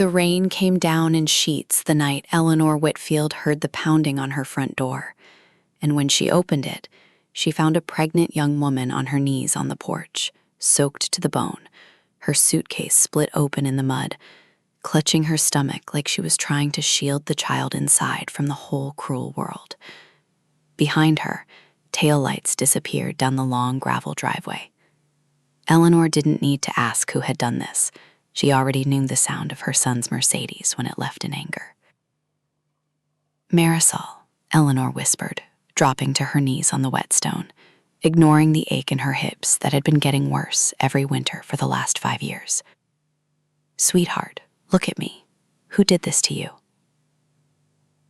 The rain came down in sheets the night Eleanor Whitfield heard the pounding on her front door, and when she opened it, she found a pregnant young woman on her knees on the porch, soaked to the bone, her suitcase split open in the mud, clutching her stomach like she was trying to shield the child inside from the whole cruel world. Behind her, taillights disappeared down the long gravel driveway. Eleanor didn't need to ask who had done this. She already knew the sound of her son's Mercedes when it left in anger. Marisol, Eleanor whispered, dropping to her knees on the whetstone, ignoring the ache in her hips that had been getting worse every winter for the last 5 years. Sweetheart, look at me. Who did this to you?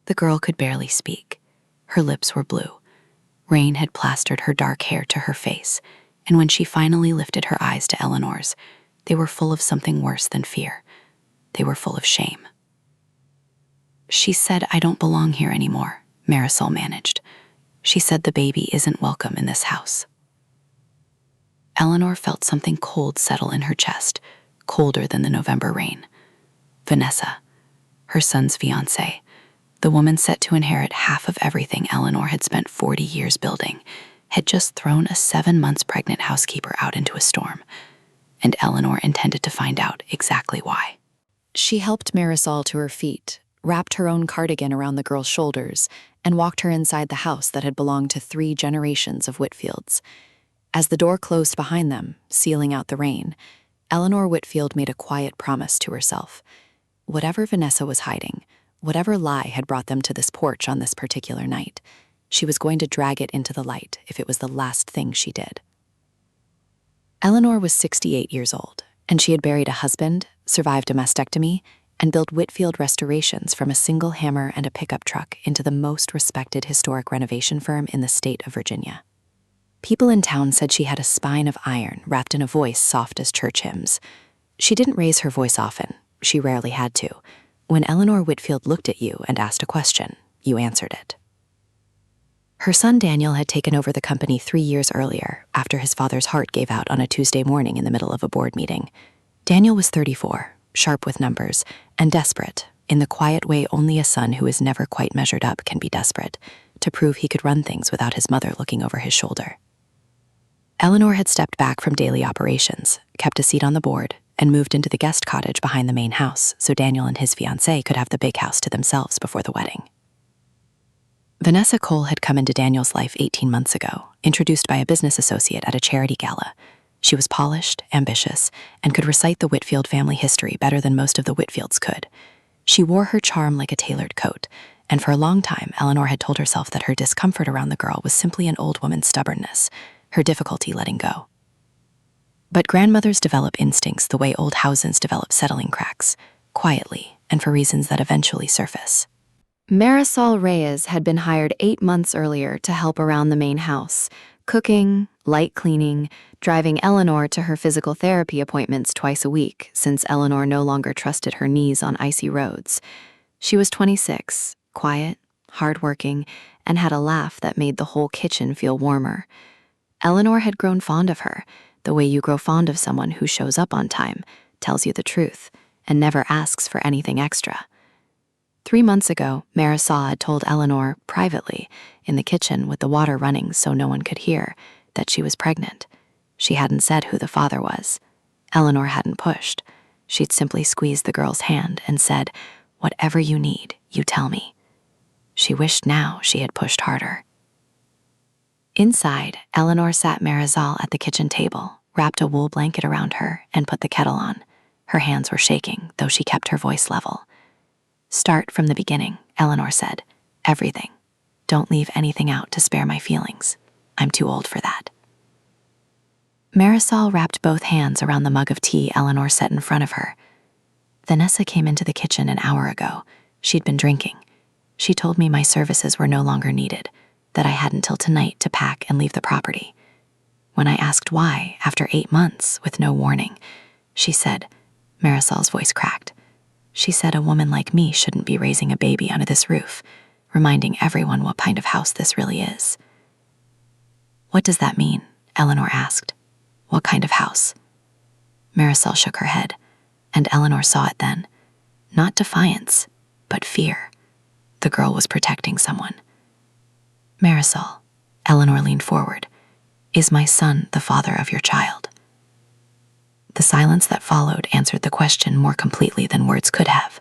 The girl could barely speak. Her lips were blue. Rain had plastered her dark hair to her face, and when she finally lifted her eyes to Eleanor's, they were full of something worse than fear. They were full of shame. She said, "I don't belong here anymore," Marisol managed. She said the baby isn't welcome in this house. Eleanor felt something cold settle in her chest, colder than the November rain. Vanessa, her son's fiancée, the woman set to inherit half of everything Eleanor had spent 40 years building, had just thrown a 7 months pregnant housekeeper out into a storm, and Eleanor intended to find out exactly why. She helped Marisol to her feet, wrapped her own cardigan around the girl's shoulders, and walked her inside the house that had belonged to 3 generations of Whitfields. As the door closed behind them, sealing out the rain, Eleanor Whitfield made a quiet promise to herself. Whatever Vanessa was hiding, whatever lie had brought them to this porch on this particular night, she was going to drag it into the light if it was the last thing she did. Eleanor was 68 years old, and she had buried a husband, survived a mastectomy, and built Whitfield restorations from a single hammer and a pickup truck into the most respected historic renovation firm in the state of Virginia. People in town said she had a spine of iron wrapped in a voice soft as church hymns. She didn't raise her voice often. She rarely had to. When Eleanor Whitfield looked at you and asked a question, you answered it. Her son Daniel had taken over the company 3 years earlier, after his father's heart gave out on a Tuesday morning in the middle of a board meeting. Daniel was 34, sharp with numbers, and desperate, in the quiet way only a son who is never quite measured up can be desperate, to prove he could run things without his mother looking over his shoulder. Eleanor had stepped back from daily operations, kept a seat on the board, and moved into the guest cottage behind the main house so Daniel and his fiancée could have the big house to themselves before the wedding. Vanessa Cole had come into Daniel's life 18 months ago, introduced by a business associate at a charity gala. She was polished, ambitious, and could recite the Whitfield family history better than most of the Whitfields could. She wore her charm like a tailored coat, and for a long time, Eleanor had told herself that her discomfort around the girl was simply an old woman's stubbornness, her difficulty letting go. But grandmothers develop instincts the way old houses develop settling cracks, quietly, and for reasons that eventually surface. Marisol Reyes had been hired 8 months earlier to help around the main house, cooking, light cleaning, driving Eleanor to her physical therapy appointments twice a week since Eleanor no longer trusted her knees on icy roads. She was 26, quiet, hardworking, and had a laugh that made the whole kitchen feel warmer. Eleanor had grown fond of her, the way you grow fond of someone who shows up on time, tells you the truth, and never asks for anything extra. 3 months ago, Marisol had told Eleanor, privately, in the kitchen with the water running so no one could hear, that she was pregnant. She hadn't said who the father was. Eleanor hadn't pushed. She'd simply squeezed the girl's hand and said, "Whatever you need, you tell me." She wished now she had pushed harder. Inside, Eleanor sat Marisol at the kitchen table, wrapped a wool blanket around her, and put the kettle on. Her hands were shaking, though she kept her voice level. "Start from the beginning," Eleanor said. "Everything. Don't leave anything out to spare my feelings. I'm too old for that." Marisol wrapped both hands around the mug of tea Eleanor set in front of her. "Vanessa came into the kitchen an hour ago. She'd been drinking. She told me my services were no longer needed, that I had until tonight to pack and leave the property. When I asked why, after 8 months, with no warning, she said," Marisol's voice cracked, "she said a woman like me shouldn't be raising a baby under this roof, reminding everyone what kind of house this really is." "What does that mean?" Eleanor asked. "What kind of house?" Marisol shook her head, and Eleanor saw it then. Not defiance, but fear. The girl was protecting someone. Marisol, Eleanor leaned forward. Is my son the father of your child? The silence that followed answered the question more completely than words could have.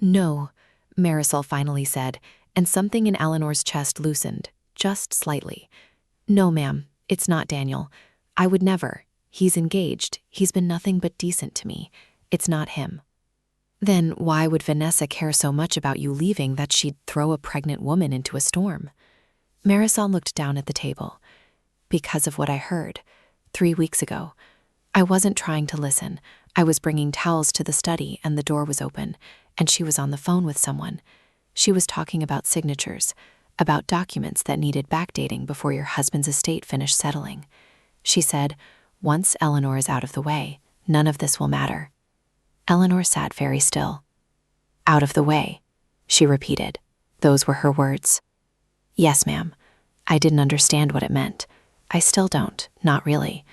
No, Marisol finally said, and something in Eleanor's chest loosened, just slightly. No, ma'am, it's not Daniel. I would never. He's engaged. He's been nothing but decent to me. It's not him. Then why would Vanessa care so much about you leaving that she'd throw a pregnant woman into a storm? Marisol looked down at the table. Because of what I heard 3 weeks ago. I wasn't trying to listen. I was bringing towels to the study and the door was open, and she was on the phone with someone. She was talking about signatures, about documents that needed backdating before your husband's estate finished settling. She said, once Eleanor is out of the way, none of this will matter. Eleanor sat very still. Out of the way, she repeated. Those were her words. Yes, ma'am. I didn't understand what it meant. I still don't, not really.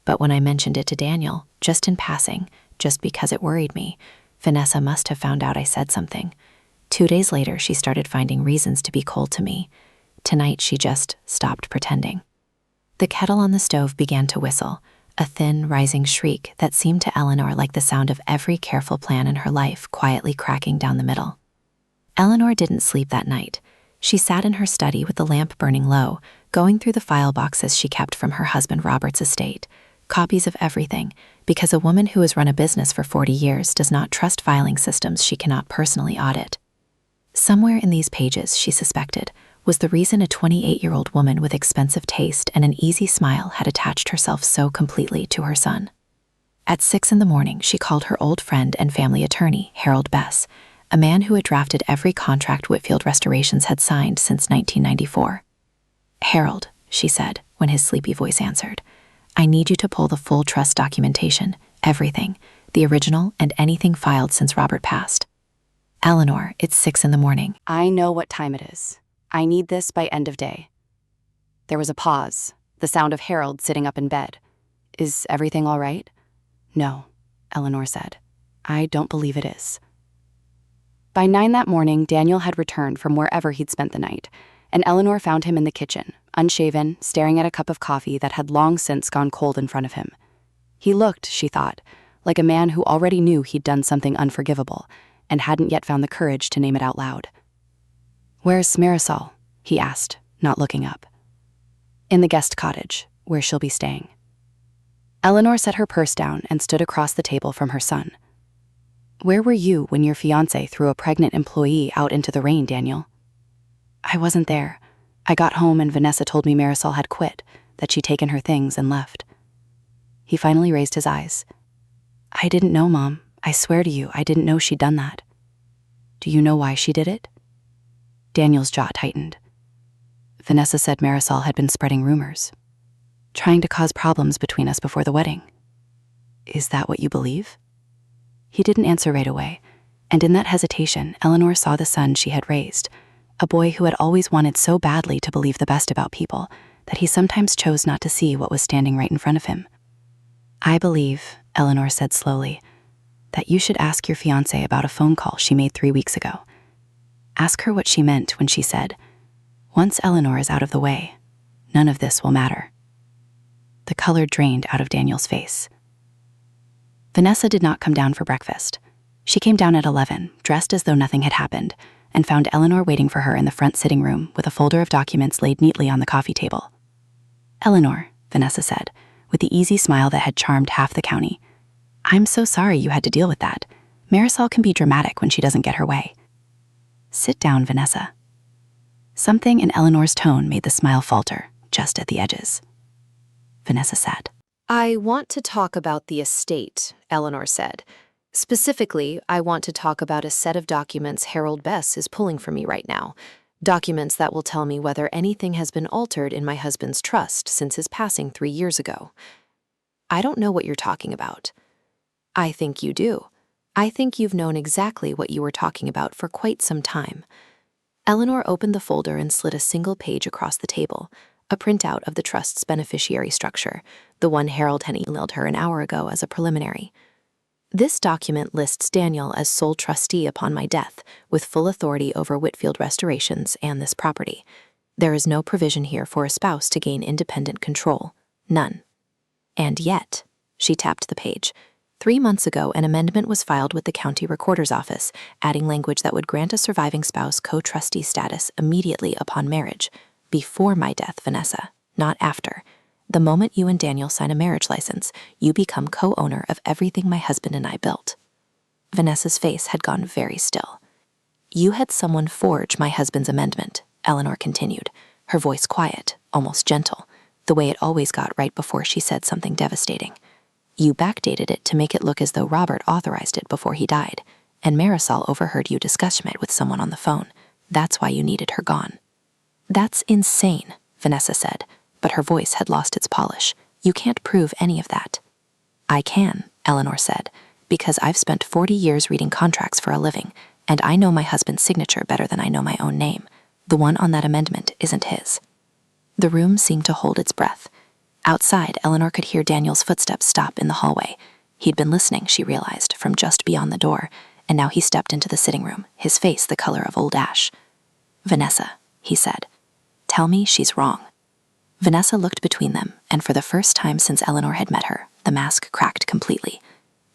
But when I mentioned it to Daniel, just in passing, just because it worried me, Vanessa must have found out I said something. 2 days later, she started finding reasons to be cold to me. Tonight, she just stopped pretending. The kettle on the stove began to whistle, a thin, rising shriek that seemed to Eleanor like the sound of every careful plan in her life quietly cracking down the middle. Eleanor didn't sleep that night. She sat in her study with the lamp burning low, going through the file boxes she kept from her husband Robert's estate, copies of everything, because a woman who has run a business for 40 years does not trust filing systems she cannot personally audit. Somewhere in these pages, she suspected, was the reason a 28-year-old woman with expensive taste and an easy smile had attached herself so completely to her son. At 6 a.m, she called her old friend and family attorney, Harold Bess, a man who had drafted every contract Whitfield Restorations had signed since 1994. Harold, she said, when his sleepy voice answered, I need you to pull the full trust documentation, everything, the original and anything filed since Robert passed. Eleanor, it's 6 a.m. I know what time it is. I need this by end of day. There was a pause, the sound of Harold sitting up in bed. Is everything all right? No, Eleanor said. I don't believe it is. By 9 that morning, Daniel had returned from wherever he'd spent the night, and Eleanor found him in the kitchen, unshaven, staring at a cup of coffee that had long since gone cold in front of him. He looked, she thought, like a man who already knew he'd done something unforgivable, and hadn't yet found the courage to name it out loud. Where's Marisol? He asked, not looking up. In the guest cottage, where she'll be staying. Eleanor set her purse down and stood across the table from her son. Where were you when your fiancé threw a pregnant employee out into the rain, Daniel? I wasn't there. I got home and Vanessa told me Marisol had quit, that she'd taken her things and left. He finally raised his eyes. I didn't know, Mom. I swear to you, I didn't know she'd done that. Do you know why she did it? Daniel's jaw tightened. Vanessa said Marisol had been spreading rumors, trying to cause problems between us before the wedding. Is that what you believe? He didn't answer right away, and in that hesitation, Eleanor saw the son she had raised, a boy who had always wanted so badly to believe the best about people that he sometimes chose not to see what was standing right in front of him. I believe, Eleanor said slowly, that you should ask your fiancé about a phone call she made 3 weeks ago. Ask her what she meant when she said, once Eleanor is out of the way, none of this will matter. The color drained out of Daniel's face. Vanessa did not come down for breakfast. She came down at 11, dressed as though nothing had happened, and found Eleanor waiting for her in the front sitting room with a folder of documents laid neatly on the coffee table. Eleanor, Vanessa said, with the easy smile that had charmed half the county, I'm so sorry you had to deal with that. Marisol can be dramatic when she doesn't get her way. Sit down, Vanessa. Something in Eleanor's tone made the smile falter, just at the edges. Vanessa sat. I want to talk about the estate, Eleanor said. Specifically, I want to talk about a set of documents Harold Bess is pulling for me right now. Documents that will tell me whether anything has been altered in my husband's trust since his passing 3 years ago. I don't know what you're talking about. I think you do. I think you've known exactly what you were talking about for quite some time. Eleanor opened the folder and slid a single page across the table, a printout of the trust's beneficiary structure, the one Harold had emailed her an hour ago as a preliminary. This document lists Daniel as sole trustee upon my death, with full authority over Whitfield Restorations and this property. There is no provision here for a spouse to gain independent control. None. And yet, she tapped the page. 3 months ago, an amendment was filed with the county recorder's office, adding language that would grant a surviving spouse co-trustee status immediately upon marriage. Before my death, Vanessa, not after. The moment you and Daniel sign a marriage license, you become co-owner of everything my husband and I built. Vanessa's face had gone very still. You had someone forge my husband's amendment, Eleanor continued, her voice quiet, almost gentle, the way it always got right before she said something devastating. You backdated it to make it look as though Robert authorized it before he died, and Marisol overheard you discuss it with someone on the phone. That's why you needed her gone. That's insane, Vanessa said, but her voice had lost its polish. You can't prove any of that. I can, Eleanor said, because I've spent 40 years reading contracts for a living, and I know my husband's signature better than I know my own name. The one on that amendment isn't his. The room seemed to hold its breath. Outside, Eleanor could hear Daniel's footsteps stop in the hallway. He'd been listening, she realized, from just beyond the door, and now he stepped into the sitting room, his face the color of old ash. Vanessa, he said, tell me she's wrong. Vanessa looked between them, and for the first time since Eleanor had met her, the mask cracked completely.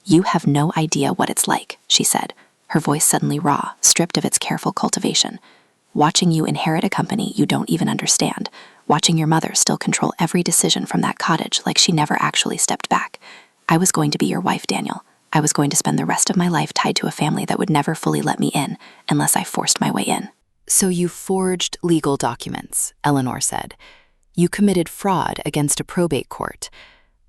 You have no idea what it's like, she said, her voice suddenly raw, stripped of its careful cultivation. Watching you inherit a company you don't even understand, watching your mother still control every decision from that cottage like she never actually stepped back. I was going to be your wife, Daniel. I was going to spend the rest of my life tied to a family that would never fully let me in, unless I forced my way in. So you forged legal documents, Eleanor said. You committed fraud against a probate court.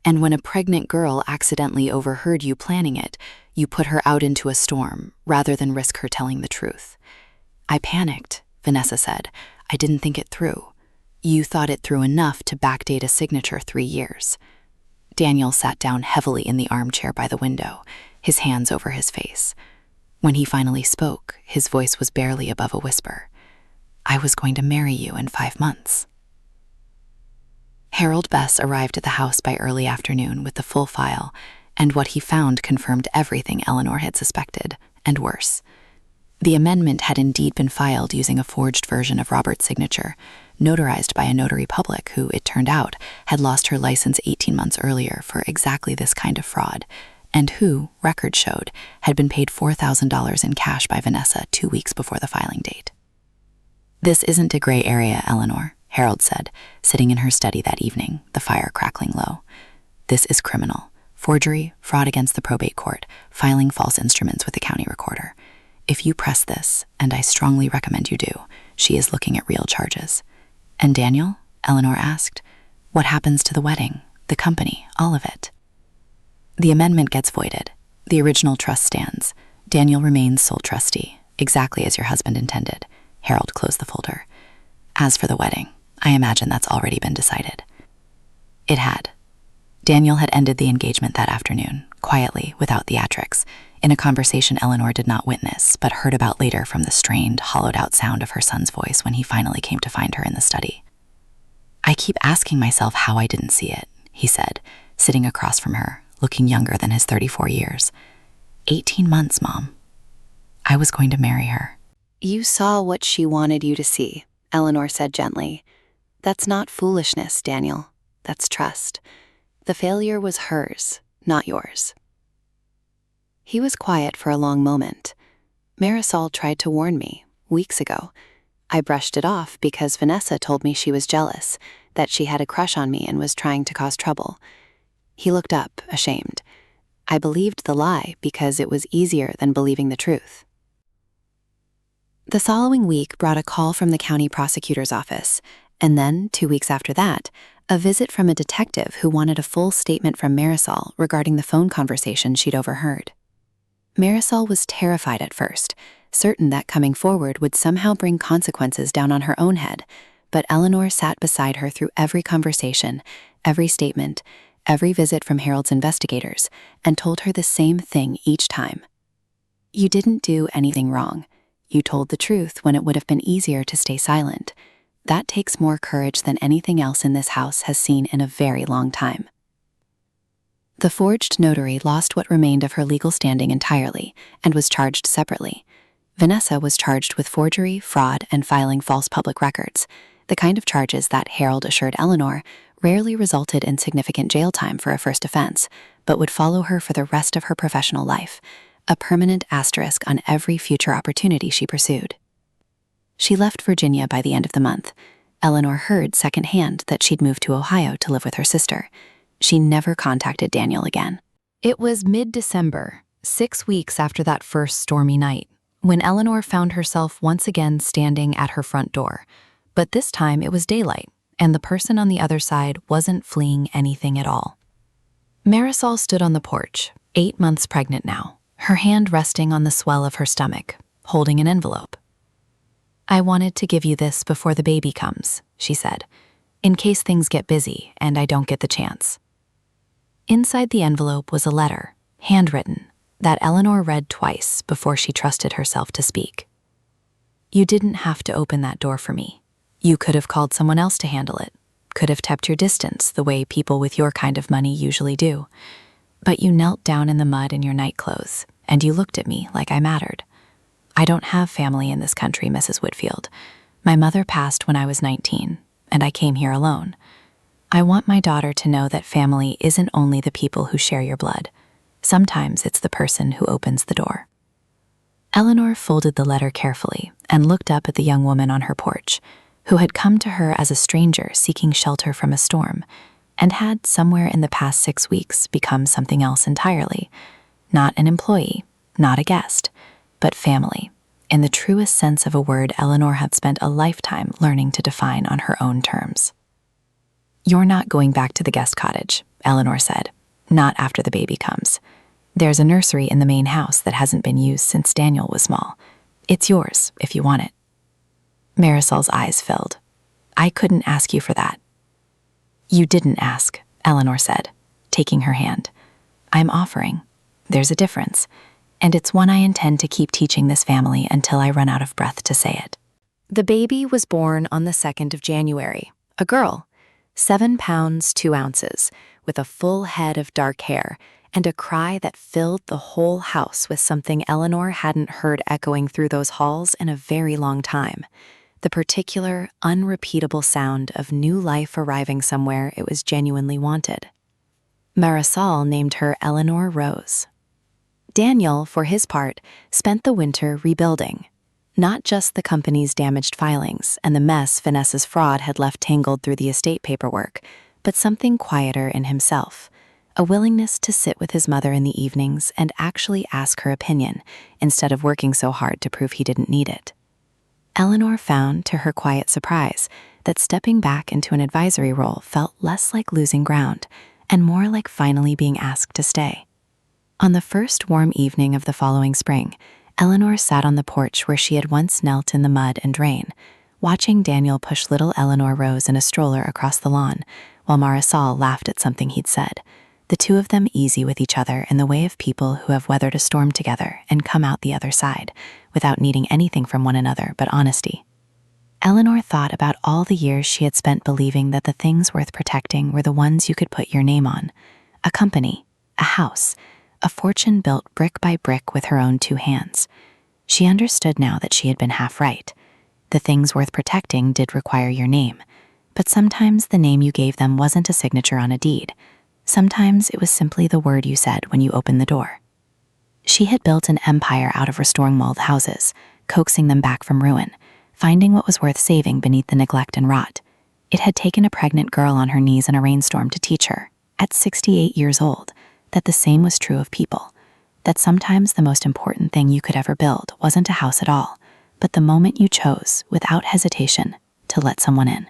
And when a pregnant girl accidentally overheard you planning it, you put her out into a storm rather than risk her telling the truth. I panicked, Vanessa said. I didn't think it through. You thought it through enough to backdate a signature 3 years. Daniel sat down heavily in the armchair by the window, his hands over his face. When he finally spoke, his voice was barely above a whisper. I was going to marry you in 5 months. Harold Bess arrived at the house by early afternoon with the full file, and what he found confirmed everything Eleanor had suspected, and worse. The amendment had indeed been filed using a forged version of Robert's signature, notarized by a notary public who, it turned out, had lost her license 18 months earlier for exactly this kind of fraud, and who, records showed, had been paid $4,000 in cash by Vanessa 2 weeks before the filing date. This isn't a gray area, Eleanor, Harold said, sitting in her study that evening, the fire crackling low. This is criminal. Forgery, fraud against the probate court, filing false instruments with the county recorder. If you press this, and I strongly recommend you do, she is looking at real charges. And Daniel? Eleanor asked. What happens to the wedding, the company, all of it? The amendment gets voided. The original trust stands. Daniel remains sole trustee, exactly as your husband intended. Harold closed the folder. As for the wedding, I imagine that's already been decided. It had. Daniel had ended the engagement that afternoon, quietly, without theatrics, in a conversation Eleanor did not witness, but heard about later from the strained, hollowed-out sound of her son's voice when he finally came to find her in the study. I keep asking myself how I didn't see it, he said, sitting across from her, looking younger than his 34 years. 18 months, Mom. I was going to marry her. You saw what she wanted you to see, Eleanor said gently. That's not foolishness, Daniel. That's trust. The failure was hers, not yours. He was quiet for a long moment. Marisol tried to warn me, weeks ago. I brushed it off because Vanessa told me she was jealous, that she had a crush on me and was trying to cause trouble. He looked up, ashamed. I believed the lie because it was easier than believing the truth. The following week brought a call from the county prosecutor's office, and then, 2 weeks after that, a visit from a detective who wanted a full statement from Marisol regarding the phone conversation she'd overheard. Marisol was terrified at first, certain that coming forward would somehow bring consequences down on her own head, but Eleanor sat beside her through every conversation, every statement, every visit from Harold's investigators, and told her the same thing each time. You didn't do anything wrong. You told the truth when it would have been easier to stay silent. That takes more courage than anything else in this house has seen in a very long time. The forged notary lost what remained of her legal standing entirely and was charged separately. Vanessa was charged with forgery, fraud, and filing false public records, the kind of charges that, Harold assured Eleanor, rarely resulted in significant jail time for a first offense, but would follow her for the rest of her professional life, a permanent asterisk on every future opportunity she pursued. She left Virginia by the end of the month. Eleanor heard secondhand that she'd moved to Ohio to live with her sister. She never contacted Daniel again. It was mid-December, 6 weeks after that first stormy night, when Eleanor found herself once again standing at her front door. But this time it was daylight, and the person on the other side wasn't fleeing anything at all. Marisol stood on the porch, 8 months pregnant now, her hand resting on the swell of her stomach, holding an envelope. "I wanted to give you this before the baby comes," she said, "in case things get busy and I don't get the chance." Inside the envelope was a letter, handwritten, that Eleanor read twice before she trusted herself to speak. "You didn't have to open that door for me. You could have called someone else to handle it, could have kept your distance the way people with your kind of money usually do. But you knelt down in the mud in your nightclothes, and you looked at me like I mattered. I don't have family in this country, Mrs. Whitfield. My mother passed when I was 19, and I came here alone. I want my daughter to know that family isn't only the people who share your blood. Sometimes it's the person who opens the door." Eleanor folded the letter carefully and looked up at the young woman on her porch, who had come to her as a stranger seeking shelter from a storm, and had, somewhere in the past 6 weeks, become something else entirely. Not an employee, not a guest, but family, in the truest sense of a word Eleanor had spent a lifetime learning to define on her own terms. "You're not going back to the guest cottage," Eleanor said. "Not after the baby comes. There's a nursery in the main house that hasn't been used since Daniel was small. It's yours if you want it." Marisol's eyes filled. "I couldn't ask you for that." "You didn't ask," Eleanor said, taking her hand. "I'm offering. There's a difference, and it's one I intend to keep teaching this family until I run out of breath to say it." The baby was born on the 2nd of January, a girl, 7 pounds 2 ounces, with a full head of dark hair and a cry that filled the whole house with something Eleanor hadn't heard echoing through those halls in a very long time. The particular, unrepeatable sound of new life arriving somewhere it was genuinely wanted. Marisol named her Eleanor Rose. Daniel, for his part, spent the winter rebuilding. Not just the company's damaged filings and the mess Vanessa's fraud had left tangled through the estate paperwork, but something quieter in himself, a willingness to sit with his mother in the evenings and actually ask her opinion, instead of working so hard to prove he didn't need it. Eleanor found, to her quiet surprise, that stepping back into an advisory role felt less like losing ground and more like finally being asked to stay. On the first warm evening of the following spring, Eleanor sat on the porch where she had once knelt in the mud and rain, watching Daniel push little Eleanor Rose in a stroller across the lawn, while Marisol laughed at something he'd said, the two of them easy with each other in the way of people who have weathered a storm together and come out the other side, without needing anything from one another but honesty. Eleanor thought about all the years she had spent believing that the things worth protecting were the ones you could put your name on. A company, a house, a fortune built brick by brick with her own 2 hands. She understood now that she had been half right. The things worth protecting did require your name, but sometimes the name you gave them wasn't a signature on a deed. Sometimes it was simply the word you said when you opened the door. She had built an empire out of restoring mauled houses, coaxing them back from ruin, finding what was worth saving beneath the neglect and rot. It had taken a pregnant girl on her knees in a rainstorm to teach her, at 68 years old, that the same was true of people, that sometimes the most important thing you could ever build wasn't a house at all, but the moment you chose, without hesitation, to let someone in.